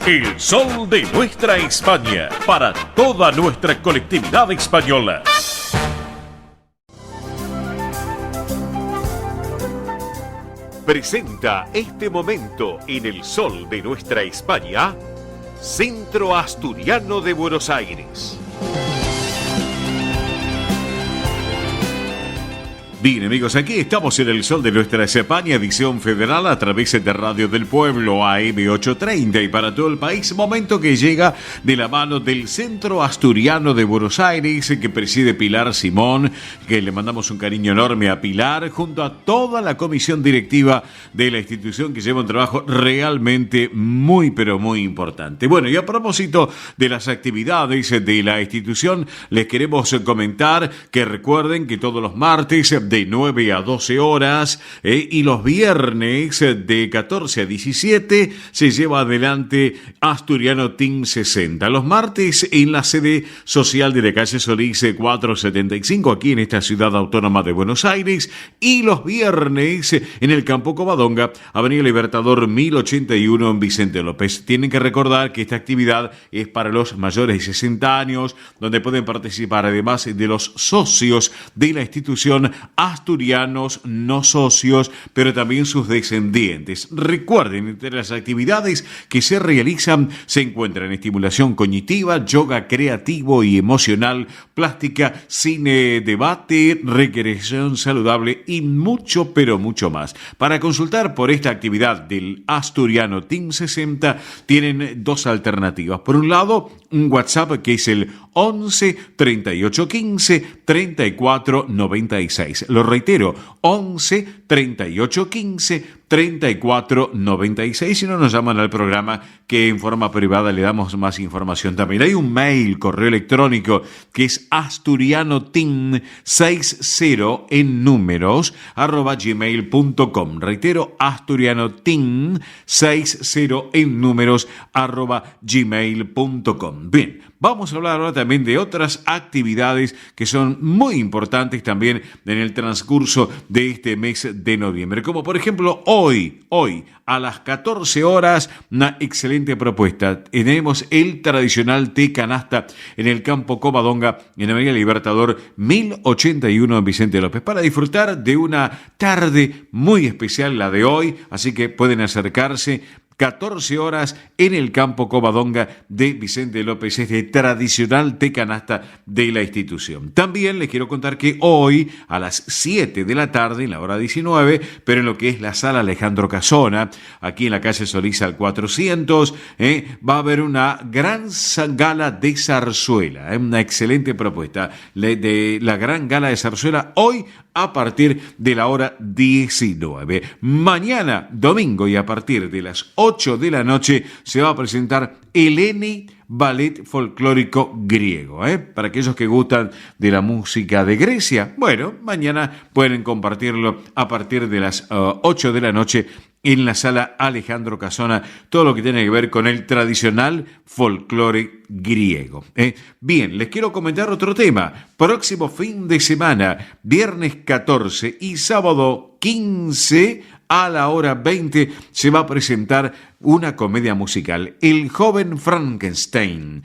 El sol de nuestra España, para toda nuestra colectividad española. Presenta este momento en el sol de nuestra España, Centro Asturiano de Buenos Aires. Bien, amigos, aquí estamos en el sol de nuestra España, edición federal a través de Radio del Pueblo AM830 y para todo el país, momento que llega de la mano del Centro Asturiano de Buenos Aires que preside Pilar Simón, que le mandamos un cariño enorme a Pilar, junto a toda la comisión directiva de la institución que lleva un trabajo realmente muy, pero muy importante. Bueno, y a propósito de las actividades de la institución, les queremos comentar que recuerden que todos los martes de 9 a 12 horas y los viernes de 14 a 17 se lleva adelante Asturiano Team 60. Los martes en la sede social de la calle Solís 475 aquí en esta ciudad autónoma de Buenos Aires y los viernes en el Campo Covadonga, Avenida Libertador 1081 en Vicente López. Tienen que recordar que esta actividad es para los mayores de 60 años, donde pueden participar además de los socios de la institución, asturianos no socios, pero también sus descendientes. Recuerden, entre las actividades que se realizan se encuentran estimulación cognitiva, yoga creativo y emocional, plástica, cine, debate, recreación saludable y mucho, pero mucho más. Para consultar por esta actividad del Asturiano Team 60 tienen dos alternativas. Por un lado, un WhatsApp que es el 11 38 15 34 96. Lo reitero, 11 38 15 34 96. Si no, nos llaman al programa que en forma privada le damos más información también. Hay un mail, correo electrónico que es asturianoteam60 en números @gmail.com. Reitero, asturianoteam60 en números @gmail.com. Bien, vamos a hablar ahora también de otras actividades que son muy importantes también en el transcurso de este mes de noviembre, como por ejemplo hoy a las 14 horas, una excelente propuesta. Tenemos el tradicional té canasta en el Campo Covadonga, en Avenida Libertador 1081 en Vicente López, para disfrutar de una tarde muy especial, la de hoy, así que pueden acercarse. 14 horas en el Campo Covadonga de Vicente López, este tradicional té canasta de la institución. También les quiero contar que hoy a las 7 de la tarde, en la hora 19, pero en lo que es la sala Alejandro Casona, aquí en la calle Solís al 400, va a haber una gran gala de zarzuela, una excelente propuesta de la gran gala de zarzuela hoy a partir de la hora 19. Mañana, domingo, y a partir de las 8 de la noche se va a presentar Eleni, ballet folclórico griego. Para aquellos que gustan de la música de Grecia, bueno, mañana pueden compartirlo a partir de las 8 de la noche en la sala Alejandro Casona, todo lo que tiene que ver con el tradicional folclore griego. Bien, les quiero comentar otro tema. Próximo fin de semana, viernes 14 y sábado 15 a la hora 20, se va a presentar una comedia musical, El joven Frankenstein,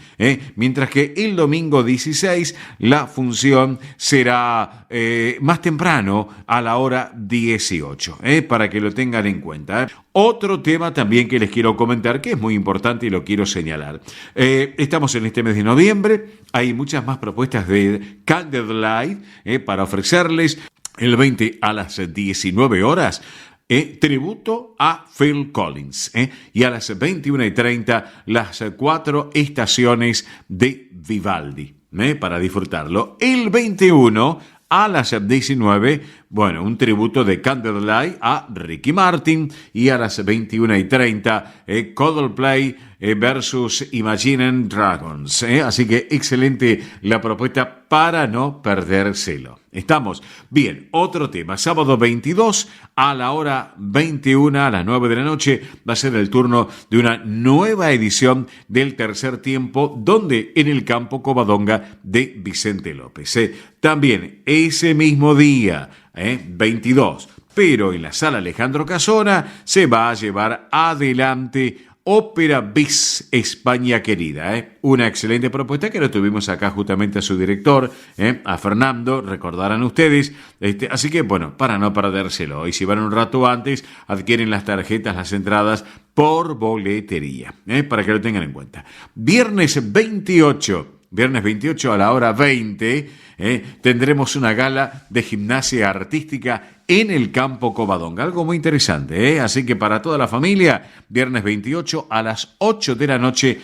mientras que el domingo 16 la función será más temprano, a la hora 18, para que lo tengan en cuenta. Otro tema también que les quiero comentar, que es muy importante y lo quiero señalar. Estamos en este mes de noviembre, hay muchas más propuestas de Candlelight para ofrecerles. El 20 a las 19 horas, tributo a Phil Collins. Y a las 21:30, las 4 estaciones de Vivaldi, para disfrutarlo. El 21 a las 19, bueno, un tributo de Candlelight a Ricky Martin. Y a las 21:30, Coldplay versus Imagine Dragons. Así que excelente la propuesta para no perdérselo. Estamos bien. Otro tema, sábado 22 a la hora 21, a las 9 de la noche, va a ser el turno de una nueva edición del tercer tiempo, donde en el Campo Covadonga de Vicente López. También ese mismo día, 22, pero en la sala Alejandro Casona, se va a llevar adelante Ópera Bis España Querida. Una excelente propuesta que lo tuvimos acá justamente a su director, a Fernando, recordarán ustedes. Así que, bueno, para no perdérselo. Y si van un rato antes, adquieren las tarjetas, las entradas por boletería, para que lo tengan en cuenta. Viernes 28 a la hora 20, tendremos una gala de gimnasia artística en el Campo Covadonga. Algo muy interesante, Así que para toda la familia, viernes 28 a las 8 de la noche,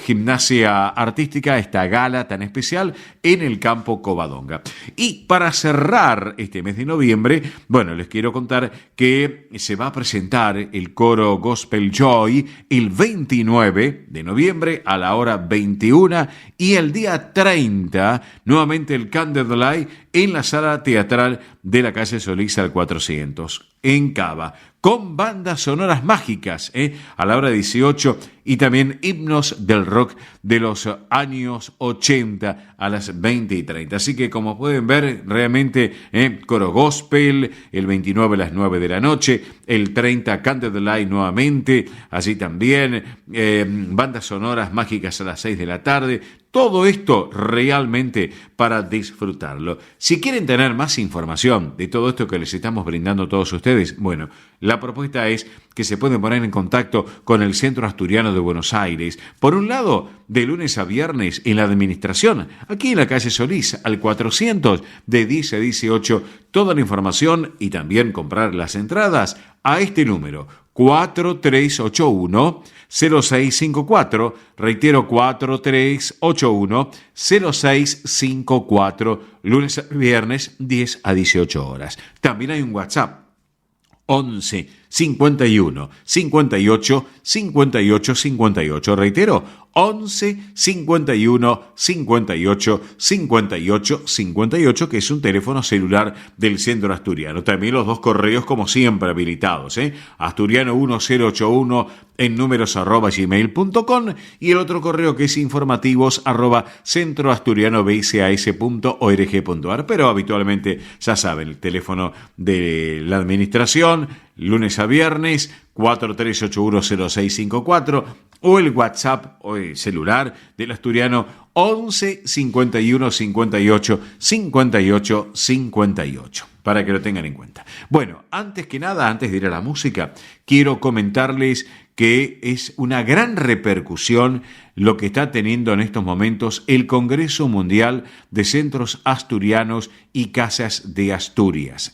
gimnasia artística, esta gala tan especial en el Campo Covadonga. Y para cerrar este mes de noviembre, bueno, les quiero contar que se va a presentar el coro Gospel Joy el 29 de noviembre a la hora 21 y el día 30, nuevamente el Candlelight en la sala teatral de la calle Solís al 400, en Cava, con bandas sonoras mágicas, a la hora 18, y también himnos del rock de los años 80 a las 20 y 30. Así que, como pueden ver, realmente coro gospel, el 29 a las 9 de la noche, el 30 Candlelight nuevamente, así también bandas sonoras mágicas a las 6 de la tarde. Todo esto realmente para disfrutarlo. Si quieren tener más información de todo esto que les estamos brindando a todos ustedes, bueno, la propuesta es que se pueden poner en contacto con el Centro Asturiano de Buenos Aires. Por un lado, de lunes a viernes en la administración, aquí en la calle Solís, al 400, de 10 a 18, toda la información y también comprar las entradas a este número, 4381-0654, reitero 4381-0654, lunes a viernes 10 a 18 horas. También hay un WhatsApp, 11 51 58 58 58, reitero, 11 51 58 58 58, que es un teléfono celular del Centro Asturiano. También los dos correos, como siempre, habilitados, asturiano1081 en números @gmail.com, y el otro correo que es informativos @centroasturianobsas.org.ar. Pero habitualmente, ya saben, el teléfono de la administración, lunes a viernes, 43810654, o el WhatsApp o el celular del Asturiano, 11 51 58 58 58, para que lo tengan en cuenta. Bueno, antes que nada, antes de ir a la música, quiero comentarles que es una gran repercusión lo que está teniendo en estos momentos el Congreso Mundial de Centros Asturianos y Casas de Asturias,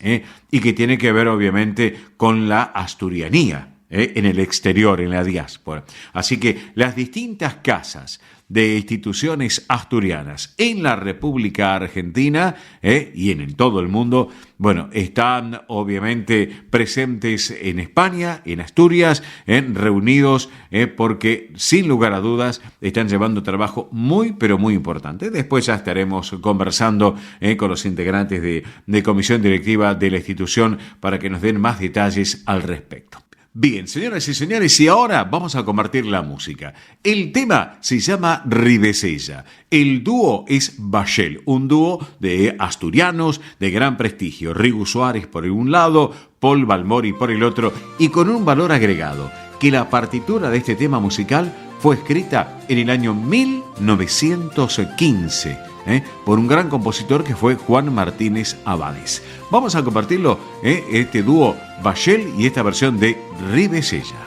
y que tiene que ver obviamente con la asturianía en el exterior, en la diáspora. Así que las distintas casas de instituciones asturianas en la República Argentina y en todo el mundo, bueno, están obviamente presentes en España, en Asturias, reunidos porque sin lugar a dudas están llevando trabajo muy, pero muy importante. Después ya estaremos conversando con los integrantes de comisión directiva de la institución para que nos den más detalles al respecto. Bien, señoras y señores, y ahora vamos a compartir la música. El tema se llama Ribesella. El dúo es Bachel, un dúo de asturianos de gran prestigio. Rigo Suárez por un lado, Paul Balmori por el otro, y con un valor agregado, que la partitura de este tema musical fue escrita en el año 1915. Por un gran compositor que fue Juan Martínez Abades. Vamos a compartirlo, este dúo Bachel y esta versión de Ribesella.